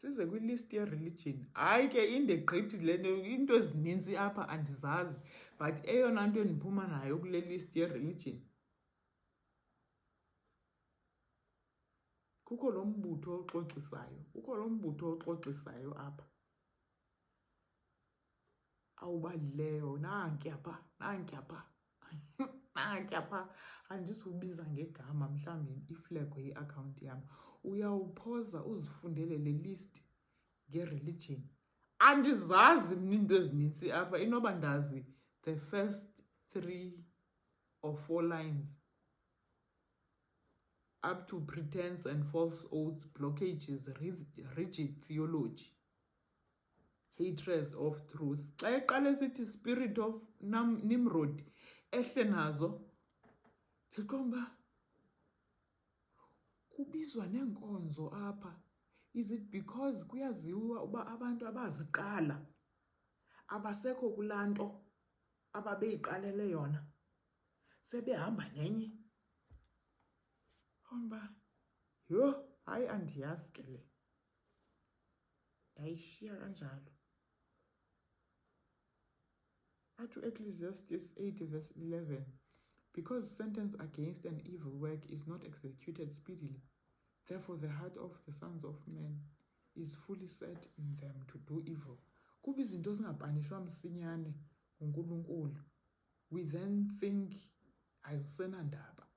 size kwilist ye-religion. Hayi ke indegqithi le nto, into ezininzi apha andizazi, but eyona nto endiphuma nayo kule list ye-religion kukho lo mbutho oxoxisayo. Kukho lo mbutho oxoxisayo apha awubalileyo. Nankuya pha, nankuya pha. Nankuya pha. Andizubiza ngegama mhlawumbi iflego ye-akhawunti yam. Uyawuphoza uzifundele le list nge-religion. Andizazi mna iinto ezinintsi apha. Inoba ndazi the first 3 or 4 lines up to pretense and false oaths, blockages, rigid theology, hatred of truth. Xa eqala sithi spirit of Nimrod ehle nazo, ndiqomba kubizwa neenkonzo apha. Is it because kuyaziwa uba abantu abaziqala abasekho kulaa nto ababeyiqalele yona, sebehamba nenye? Omba yho, hayi andiyazi ke le, ndayishiya kanjalo. Athi Ecclesiastes 8 verse 11, because sentence against an evil work is not executed speedily, therefore the heart of the sons of men is fully set in them to do evil. Kuba izinto zingapanishwa msinyane nguNkulunkulu, we then think azisenandaba.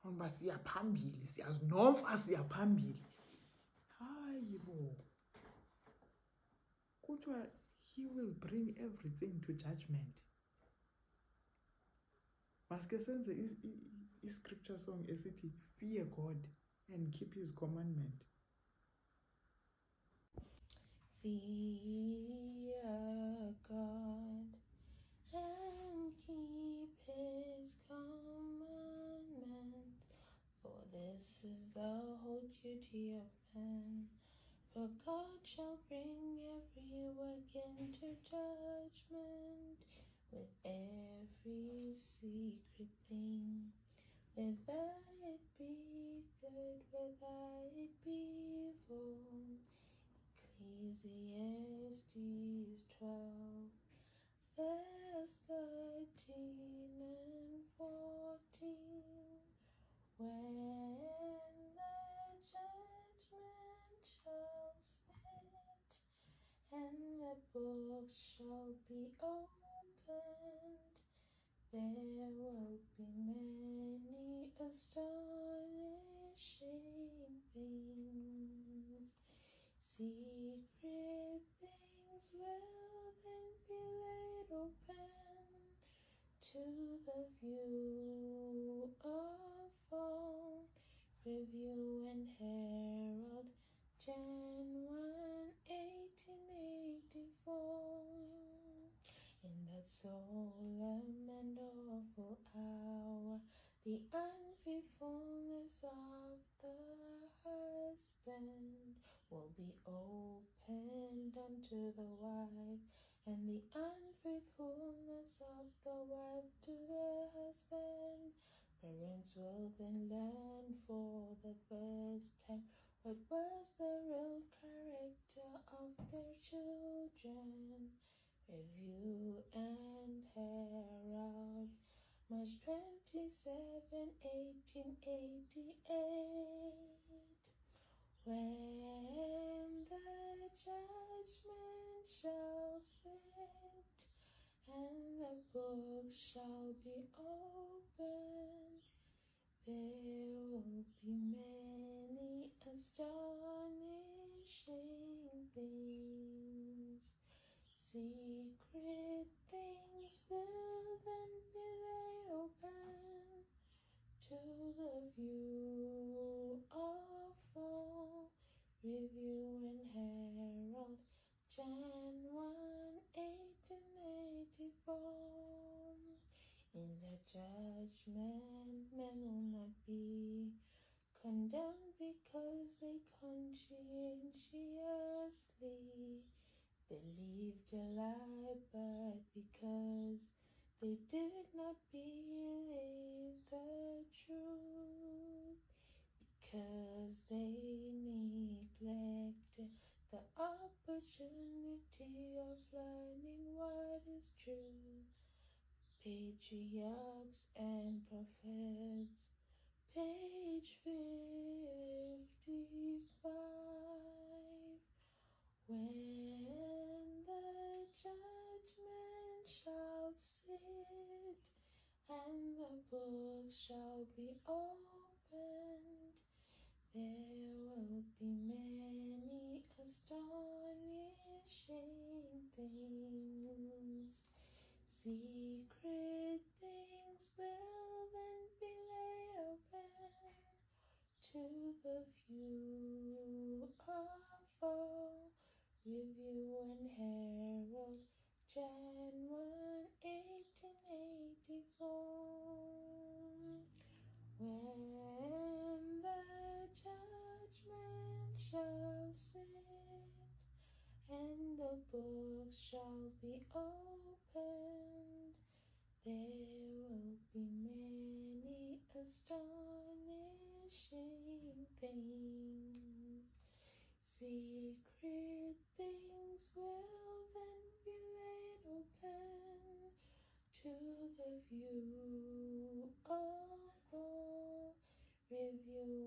Omba siyaphambili, siyazinomfa siyaphambili. Hayi bo. Kuthiwa he will bring everything to judgment. Maske senze i-scripture song esithi fear God and keep his commandment. Fear God and keep his commandments, for this is the whole duty of man. For God shall bring every work into judgment, with every secret thing, whether it be good, whether it be evil. Ecclesiastes 12, verse 13 and 14. When the judgment shall sit, and the books shall be opened, there will be many astonishing things. Secret things will then be laid open to the view of all. Review and Herald, Jan 1, 1884. In that solemn and awful hour, the unfaithfulness of the husband will be opened unto the wife, and the unfaithfulness of the wife to the husband. Parents will then learn for the first time what was the real character of their children. Review and Herald, March 27, 1888. When the judgment shall sit, and the books shall be opened, there will be many astonishing things. Secret things will then be laid open to the view of all. Review and Herald, Jan 1, 1884. In the judgment, men will not be condemned because they conscientiously believed a lie, but because they did not believe the truth, because they neglected opportunity of learning what is true. Patriarchs and prophets, page 55. When the judgment shall sit, and the books shall be opened, there will be many astonishing things. Secret things will then be laid open to the view of all. Review and Herald, Jan 1, 1884. When the judgment shall sit, and the books shall be opened, there will be many astonishing things. Secret things will then be laid open to the view of all. Review